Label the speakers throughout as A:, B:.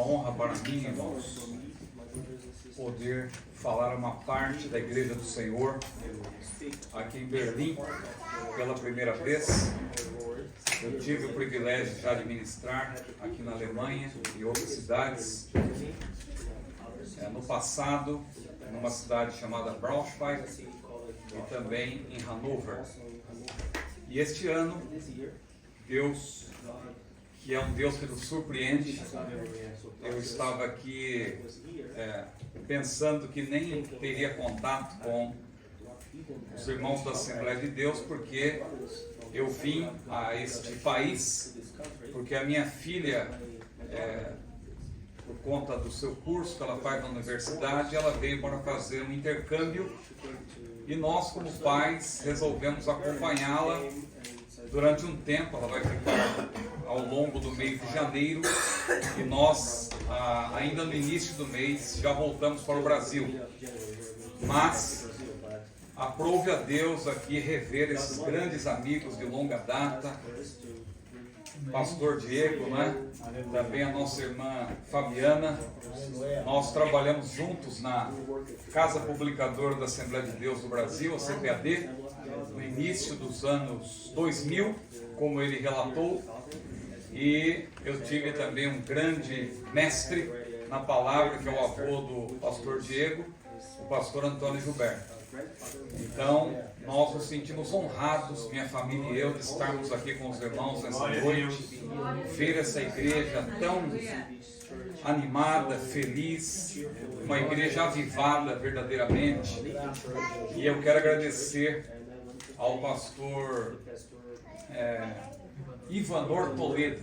A: honra para mim, irmãos, poder falar uma parte da Igreja do Senhor aqui em Berlim pela primeira vez. Eu tive o privilégio já de ministrar aqui na Alemanha e outras cidades. No passado, numa cidade chamada Braunschweig e também em Hannover. E este ano, Deus, que é um Deus que nos surpreende, eu estava aqui pensando que nem teria contato com os irmãos da Assembleia de Deus, porque eu vim a este país, porque a minha filha, por conta do seu curso que ela faz na universidade, ela veio para fazer um intercâmbio e nós, como pais, resolvemos acompanhá-la durante um tempo. Ela vai ficar ao longo do mês de janeiro e nós, ainda no início do mês, já voltamos para o Brasil. Mas aprove a Deus aqui rever esses grandes amigos de longa data, Pastor Diego, né? Também a nossa irmã Fabiana. Nós trabalhamos juntos na Casa Publicadora da Assembleia de Deus do Brasil, a CPAD, no início dos anos 2000, como ele relatou. E eu tive também um grande mestre na palavra, que é o avô do Pastor Diego, o Pastor Antônio Gilberto. Então, nós nos sentimos honrados, minha família e eu, de estarmos aqui com os irmãos nessa noite, ver essa igreja tão animada, feliz, uma igreja avivada verdadeiramente. E eu quero agradecer ao pastor Ivanor Toledo,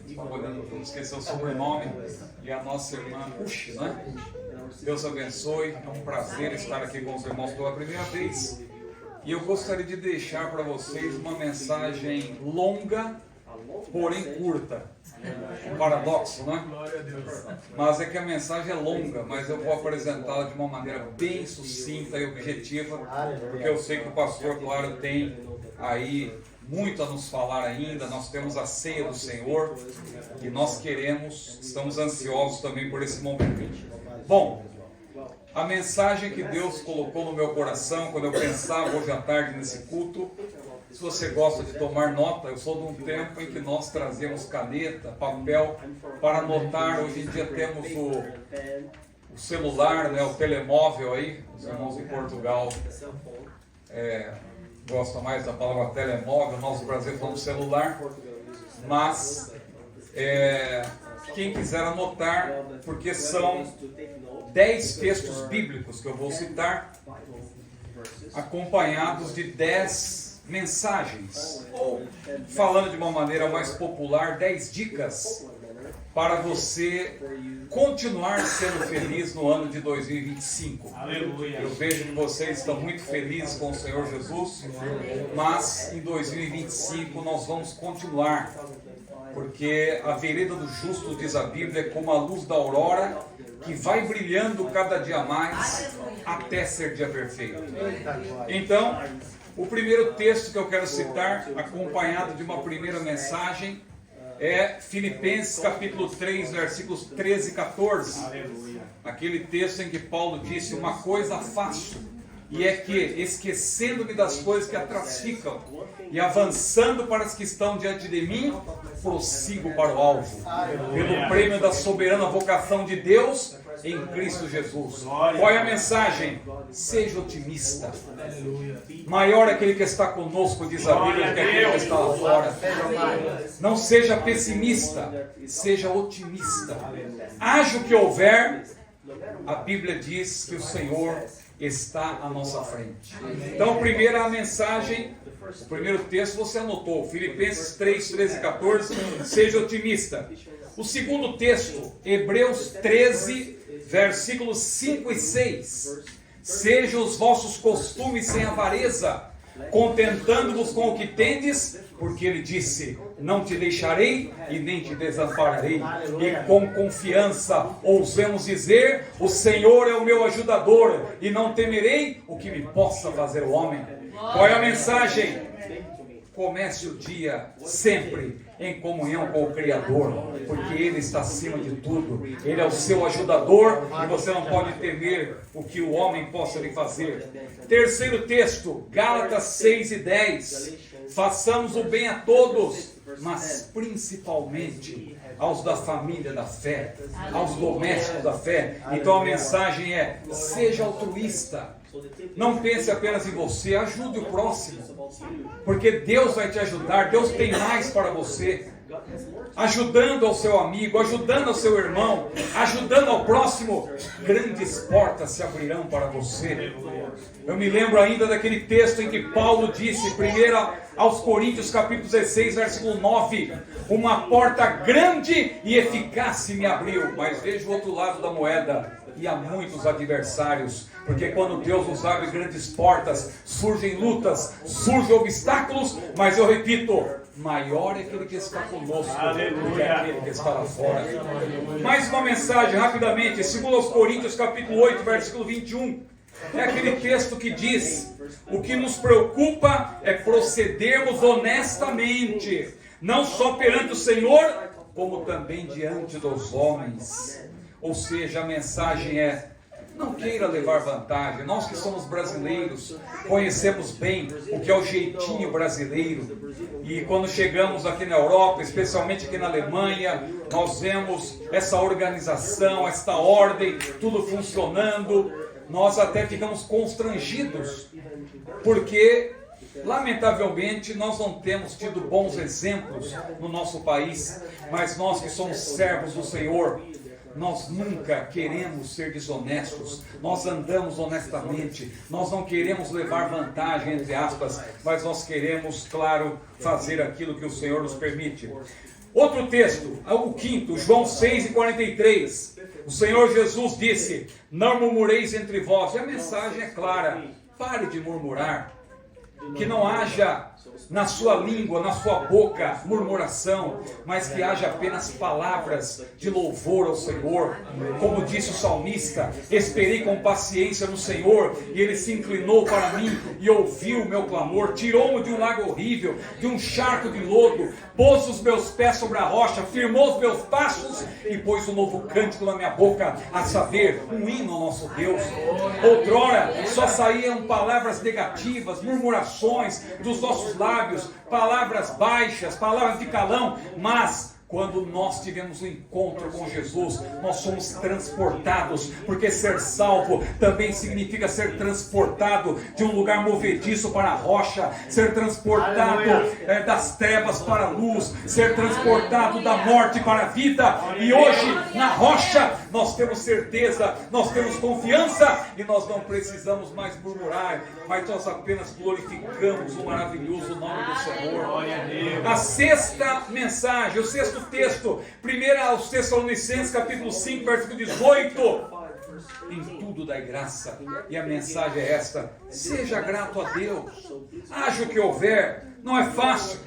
A: não esqueci o sobrenome, e a nossa irmã Puxi, né? Deus abençoe, é um prazer estar aqui com os irmãos pela primeira vez. E eu gostaria de deixar para vocês uma mensagem longa, porém curta. Um paradoxo, né? Mas é que a mensagem é longa, mas eu vou apresentá-la de uma maneira bem sucinta e objetiva, porque eu sei que o pastor, claro, tem aí muito a nos falar ainda. Nós temos a ceia do Senhor e nós estamos ansiosos também por esse momento. Bom, a mensagem que Deus colocou no meu coração quando eu pensava hoje à tarde nesse culto, se você gosta de tomar nota, eu sou de um tempo em que nós trazíamos caneta, papel para anotar. Hoje em dia temos o celular, né, o telemóvel aí. Os irmãos de Portugal gostam mais da palavra telemóvel, nós no Brasil falamos celular, mas quem quiser anotar, porque são 10 textos bíblicos que eu vou citar, acompanhados de 10 mensagens, ou, falando de uma maneira mais popular, 10 dicas para você continuar sendo feliz no ano de 2025. Aleluia. Eu vejo que vocês estão muito felizes com o Senhor Jesus, mas em 2025 nós vamos continuar, porque a vereda do justo, diz a Bíblia, é como a luz da aurora, que vai brilhando cada dia mais até ser dia perfeito. Então, o primeiro texto que eu quero citar, acompanhado de uma primeira mensagem, é Filipenses capítulo 3, versículos 13 e 14. Aquele texto em que Paulo disse: uma coisa faço, e é que, esquecendo-me das coisas que atrás ficam, e avançando para as que estão diante de mim, prossigo para o alvo, pelo prêmio da soberana vocação de Deus em Cristo Jesus. Qual é a mensagem? Seja otimista. Maior é aquele que está conosco, diz a Bíblia, do que aquele que está lá fora. Não seja pessimista, seja otimista. Haja o que houver, a Bíblia diz que o Senhor está à nossa frente. Então, primeiro a mensagem, o primeiro texto você anotou, Filipenses 3, 13 e 14, seja otimista. O segundo texto, Hebreus 13, versículos 5 e 6, sejam os vossos costumes sem avareza, contentando-vos com o que tendes, porque ele disse: não te deixarei e nem te desampararei. E com confiança ousemos dizer: o Senhor é o meu ajudador, e não temerei o que me possa fazer o homem. Qual é a mensagem? comece o dia sempre em comunhão com o Criador, porque Ele está acima de tudo. Ele é o seu ajudador e você não pode temer o que o homem possa lhe fazer. Terceiro texto, Gálatas 6:10. Façamos o bem a todos, mas principalmente aos da família da fé, aos domésticos da fé. Então a mensagem é: seja altruísta. Não pense apenas em você, ajude o próximo, porque Deus vai te ajudar. Deus tem mais para você. Ajudando ao seu amigo, ajudando ao seu irmão, ajudando ao próximo, grandes portas se abrirão para você. Eu me lembro ainda daquele texto em que Paulo disse, 1 aos Coríntios capítulo 16, versículo 9: uma porta grande e eficaz se me abriu. Mas veja o outro lado da moeda: e há muitos adversários, porque quando Deus nos abre grandes portas, surgem lutas, surgem obstáculos, mas eu repito, maior é aquele que está conosco do que aquele que está lá fora. Mais uma mensagem rapidamente, 2 Coríntios capítulo 8, versículo 21. É aquele texto que diz: o que nos preocupa é procedermos honestamente, não só perante o Senhor, como também diante dos homens. Ou seja, a mensagem é: não queira levar vantagem. Nós que somos brasileiros, conhecemos bem o que é o jeitinho brasileiro. E quando chegamos aqui na Europa, especialmente aqui na Alemanha, nós vemos essa organização, esta ordem, tudo funcionando. Nós até ficamos constrangidos, porque lamentavelmente nós não temos tido bons exemplos no nosso país. Mas nós que somos servos do Senhor, nós nunca queremos ser desonestos, nós andamos honestamente, nós não queremos levar vantagem, entre aspas, mas nós queremos, claro, fazer aquilo que o Senhor nos permite. Outro texto, o quinto, João 6:43, o Senhor Jesus disse: não murmureis entre vós. E a mensagem é clara: pare de murmurar, que não haja na sua língua, na sua boca, murmuração, mas que haja apenas palavras de louvor ao Senhor. Como disse o salmista: esperei com paciência no Senhor, e Ele se inclinou para mim e ouviu o meu clamor, tirou-me de um lago horrível, de um charco de lodo, pôs os meus pés sobre a rocha, firmou os meus passos e pôs um novo cântico na minha boca, a saber, um hino ao nosso Deus. Outrora só saíam palavras negativas, murmurações dos nossos lábios, palavras baixas, palavras de calão, mas quando nós tivemos um encontro com Jesus, nós somos transportados, porque ser salvo também significa ser transportado de um lugar movediço para a rocha, ser transportado das trevas para a luz, ser transportado da morte para a vida. E hoje, na rocha, nós temos certeza, nós temos confiança, e nós não precisamos mais murmurar, mas nós apenas glorificamos o maravilhoso nome do Senhor. A sexta mensagem, o sexto texto, 1 aos Tessalonicenses capítulo 5, versículo 18: em tudo dai graça. E a mensagem é esta: seja grato a Deus, haja o que houver. Não é fácil,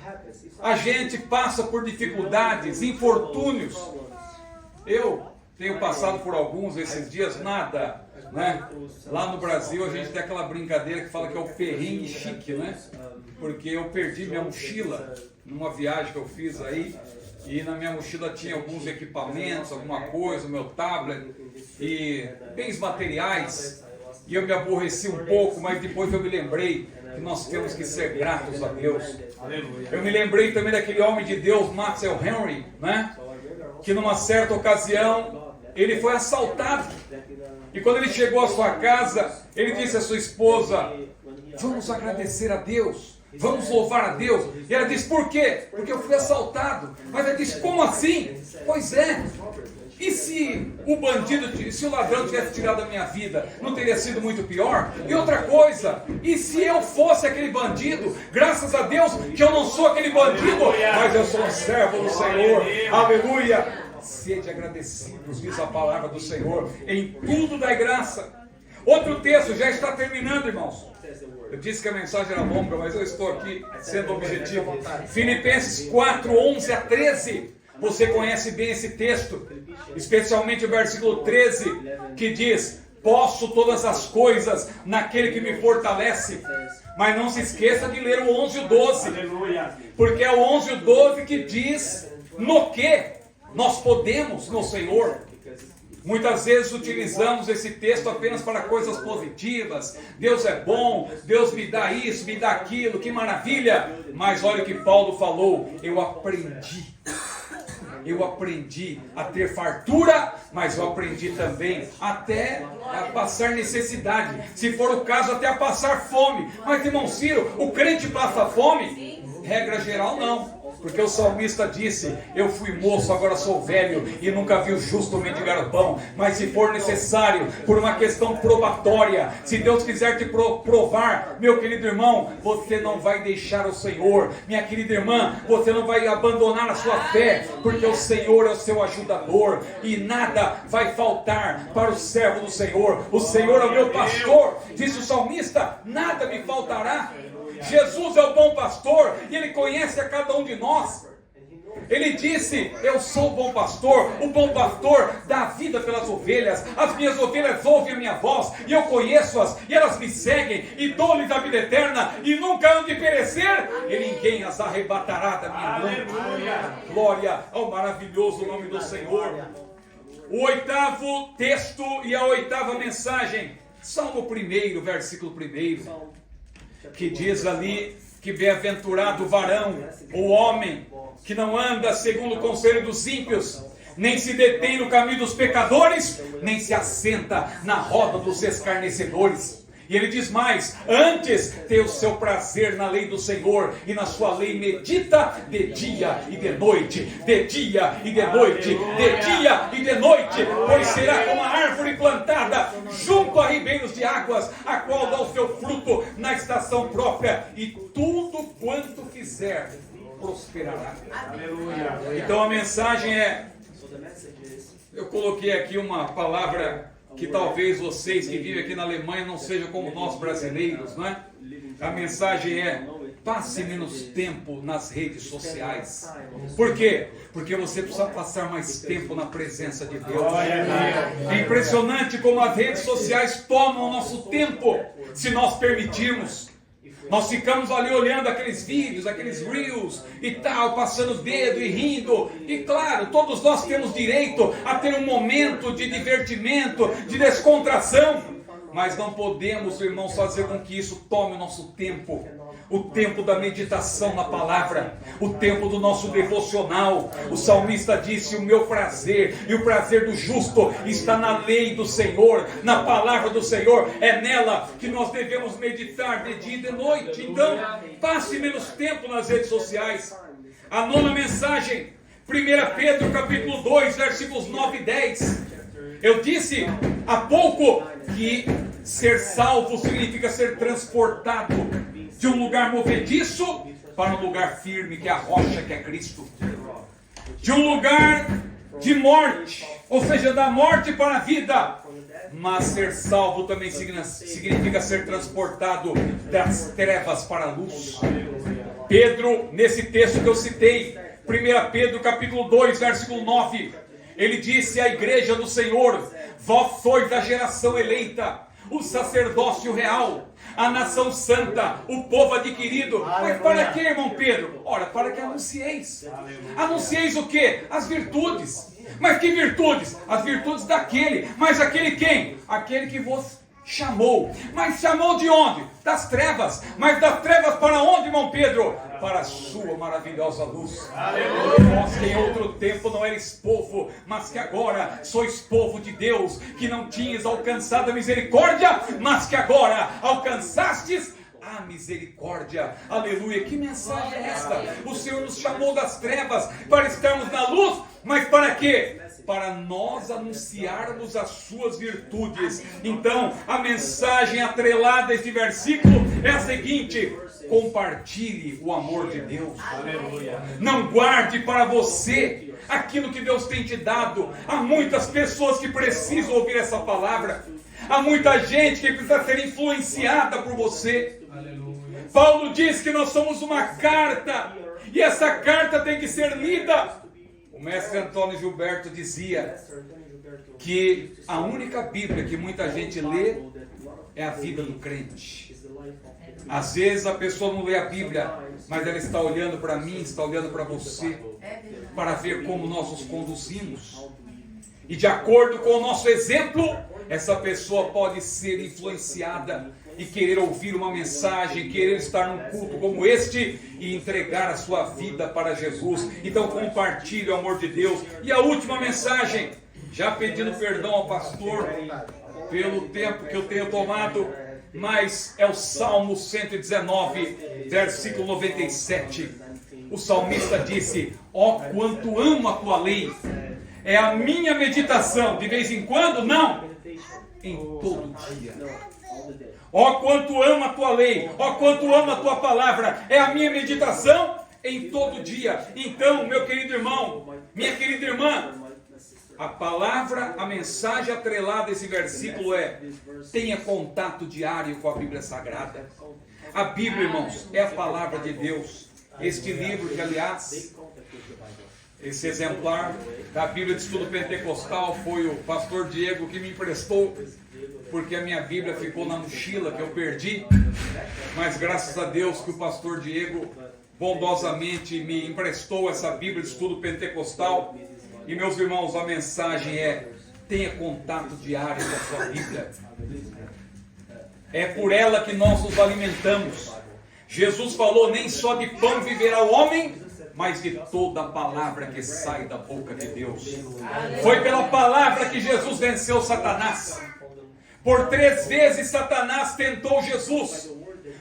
A: a gente passa por dificuldades, infortúnios. Eu tenho passado por alguns esses dias, nada, né? Lá no Brasil a gente tem aquela brincadeira que fala que é o perrengue chique, né? Porque eu perdi minha mochila numa viagem que eu fiz aí, e na minha mochila tinha alguns equipamentos, alguma coisa, o meu tablet e bens materiais, e eu me aborreci um pouco, mas depois eu me lembrei que nós temos que ser gratos a Deus. Eu me lembrei também daquele homem de Deus, Matthew Henry, né? Que numa certa ocasião ele foi assaltado, e quando ele chegou à sua casa, ele disse à sua esposa: vamos agradecer a Deus, vamos louvar a Deus. E ela disse: por quê? Porque eu fui assaltado. Mas ela disse: como assim? Pois é, e se o bandido, se o ladrão tivesse tirado a minha vida, não teria sido muito pior? E outra coisa, e se eu fosse aquele bandido? Graças a Deus que eu não sou aquele bandido, mas eu sou um servo do Senhor. Aleluia! Sede agradecidos, diz a palavra do Senhor, em tudo dai graça. Outro texto, já está terminando, irmãos. Eu disse que a mensagem era longa, mas eu estou aqui sendo objetivo. Filipenses 4, 11 a 13. Você conhece bem esse texto, especialmente o versículo 13, que diz: posso todas as coisas naquele que me fortalece. Mas não se esqueça de ler o 11 e o 12. Porque é o 11 e o 12 que diz no que nós podemos no Senhor. Muitas vezes utilizamos esse texto apenas para coisas positivas. Deus é bom, Deus me dá isso, me dá aquilo, que maravilha. Mas olha o que Paulo falou: eu aprendi a ter fartura, mas eu aprendi também até a passar necessidade. Se for o caso, até a passar fome. Mas, irmão Ciro, o crente passa fome? Regra geral, não. Porque o salmista disse: eu fui moço, agora sou velho, e nunca vi o justo mendigar o pão. Mas se for necessário, por uma questão probatória, se Deus quiser te provar, meu querido irmão, você não vai deixar o Senhor. Minha querida irmã, você não vai abandonar a sua fé, porque o Senhor é o seu ajudador, e nada vai faltar para o servo do Senhor. O Senhor é o meu pastor, disse o salmista, nada me faltará. Jesus é o bom pastor, e Ele conhece a cada um de nós. Ele disse: eu sou o bom pastor dá a vida pelas ovelhas. As minhas ovelhas ouvem a minha voz, e eu conheço-as, e elas me seguem, e dou-lhes a vida eterna, e nunca hão de perecer, e ninguém as arrebatará da minha mão. Glória ao maravilhoso nome do Senhor. O oitavo texto e a oitava mensagem, Salmo 1, versículo 1, que diz ali que bem-aventurado o varão, o homem, que não anda segundo o conselho dos ímpios, nem se detém no caminho dos pecadores, nem se assenta na roda dos escarnecedores. E ele diz mais: antes tem o seu prazer na lei do Senhor, e na sua lei medita de dia e de noite, de dia e de noite, de dia e de noite, pois será como a árvore plantada junto a ribeiros de águas, a qual dá o seu fruto na estação própria, e tudo quanto fizer prosperará. Então a mensagem é, eu coloquei aqui uma palavra que talvez vocês que vivem aqui na Alemanha não sejam como nós brasileiros, não é? A mensagem é: passe menos tempo nas redes sociais. Por quê? Porque você precisa passar mais tempo na presença de Deus. É impressionante como as redes sociais tomam o nosso tempo, se nós permitirmos. Nós ficamos ali olhando aqueles vídeos, aqueles reels e tal, passando o dedo e rindo. E claro, todos nós temos direito a ter um momento de divertimento, de descontração. Mas não podemos, irmãos, fazer com que isso tome o nosso tempo. O tempo da meditação na palavra, o tempo do nosso devocional. O salmista disse: o meu prazer e o prazer do justo está na lei do Senhor, na palavra do Senhor. É nela que nós devemos meditar de dia e de noite. Então, passe menos tempo nas redes sociais. A nona mensagem, 1 Pedro capítulo 2, versículos 9 e 10. Eu disse há pouco que ser salvo significa ser transportado de um lugar movediço para um lugar firme, que é a rocha, que é Cristo. De um lugar de morte, ou seja, da morte para a vida. Mas ser salvo também significa ser transportado das trevas para a luz. Pedro, nesse texto que eu citei, 1 Pedro capítulo 2, versículo 9, ele disse à igreja do Senhor: vós sois a geração eleita, o sacerdócio real, a nação santa, o povo adquirido. Mas para que, irmão Pedro? Ora, para que anuncieis. Anuncieis o quê? As virtudes. Mas que virtudes? As virtudes daquele. Mas aquele quem? Aquele que vos chamou. Mas chamou de onde? Das trevas. Mas das trevas para onde, irmão Pedro? Para a sua maravilhosa luz. Vós que em outro tempo não eres povo, mas que agora sois povo de Deus, que não tinhas alcançado a misericórdia, mas que agora alcançastes a misericórdia. Aleluia. Que mensagem é esta? O Senhor nos chamou das trevas para estarmos na luz, mas para quê? Para nós anunciarmos as suas virtudes. Então, a mensagem atrelada a este versículo é a seguinte: compartilhe o amor de Deus. Aleluia. Não guarde para você aquilo que Deus tem te dado. Há muitas pessoas que precisam ouvir essa palavra. Há muita gente que precisa ser influenciada por você. Aleluia. Paulo diz que nós somos uma carta, e essa carta tem que ser lida. O mestre Antônio Gilberto dizia: que a única Bíblia que muita gente lê é a vida do crente. Às vezes a pessoa não lê a Bíblia, mas ela está olhando para mim, está olhando para você, para ver como nós nos conduzimos. E de acordo com o nosso exemplo, essa pessoa pode ser influenciada e querer ouvir uma mensagem, querer estar num culto como este e entregar a sua vida para Jesus. Então compartilhe o amor de Deus. E a última mensagem, já pedindo perdão ao pastor pelo tempo que eu tenho tomado, mas é o Salmo 119, versículo 97. O salmista disse: ó, quanto amo a tua lei, é a minha meditação, de vez em quando, não, em todo dia. Ó, quanto amo a tua lei, ó, quanto amo a tua palavra, é a minha meditação em todo dia. Então, meu querido irmão, minha querida irmã, a palavra, a mensagem atrelada a esse versículo é: tenha contato diário com a Bíblia Sagrada. A Bíblia, irmãos, é a palavra de Deus. Este livro que, aliás, esse exemplar da Bíblia de Estudo Pentecostal foi o pastor Diego que me emprestou, porque a minha Bíblia ficou na mochila que eu perdi, mas graças a Deus que o pastor Diego bondosamente me emprestou essa Bíblia de Estudo Pentecostal. E meus irmãos, a mensagem é: tenha contato diário com a sua Bíblia. É por ela que nós nos alimentamos. Jesus falou: nem só de pão viverá o homem, mas de toda a palavra que sai da boca de Deus. Foi pela palavra que Jesus venceu Satanás. Por 3 vezes Satanás tentou Jesus.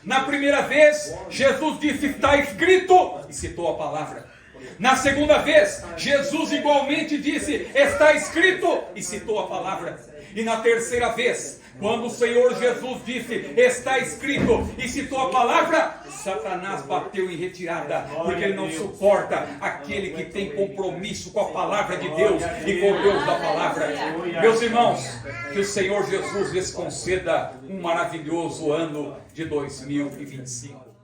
A: Na primeira vez, Jesus disse: está escrito, e citou a palavra. Na segunda vez, Jesus igualmente disse: está escrito, e citou a palavra. E na terceira vez, quando o Senhor Jesus disse: está escrito, e citou a palavra, Satanás bateu em retirada, porque ele não suporta aquele que tem compromisso com a palavra de Deus e com o Deus da palavra. Meus irmãos, que o Senhor Jesus lhes conceda um maravilhoso ano de 2025.